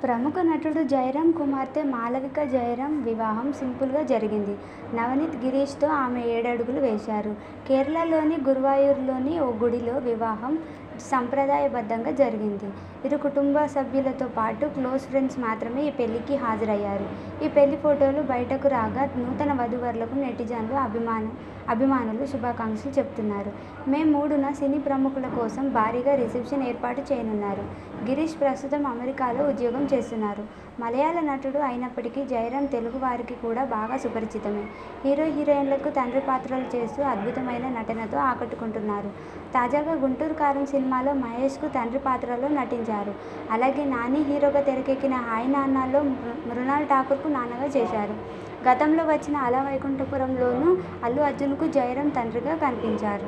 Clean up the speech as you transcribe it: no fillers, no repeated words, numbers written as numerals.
ప్రముఖ నటుడు జయరాం కుమార్తె మాళవిక జయరాం వివాహం సింపుల్గా జరిగింది. నవనీత్ గిరీష్తో ఆమె 7 అడుగులు వేశారు. కేరళలోని గురువాయూర్లోని ఓ గుడిలో వివాహం సంప్రదాయబద్ధంగా జరిగింది. ఇరు కుటుంబ సభ్యులతో పాటు క్లోజ్ ఫ్రెండ్స్ మాత్రమే ఈ పెళ్లికి హాజరయ్యారు. ఈ పెళ్లి ఫోటోలు బయటకు రాగా నూతన వధూవరులకు నెటిజన్లు, అభిమానులు శుభాకాంక్షలు చెబుతున్నారు. మే 3న సినీ ప్రముఖుల కోసం భారీగా రిసెప్షన్ ఏర్పాటు చేయనున్నారు. గిరీష్ ప్రస్తుతం అమెరికాలో ఉద్యోగం చేస్తున్నారు. మలయాళ నటుడు అయినప్పటికీ జయరాం తెలుగు వారికి కూడా బాగా సుపరిచితమే. హీరో, హీరోయిన్లకు తండ్రి పాత్రలు చేస్తూ అద్భుతమైన నటనతో ఆకట్టుకుంటున్నారు. తాజాగా గుంటూరు కారం సినిమాలో మహేష్కు తండ్రి పాత్రలో నటించారు. అలాగే నాని హీరోగా తెరకెక్కిన హాయ్ నాన్నలో మృణాల్ ఠాకూర్కు నాన్నగా చేశారు. గతంలో వచ్చిన అల వైకుంఠపురంలోనూ అల్లు అర్జున్కు జయరాం తండ్రిగా కనిపించారు.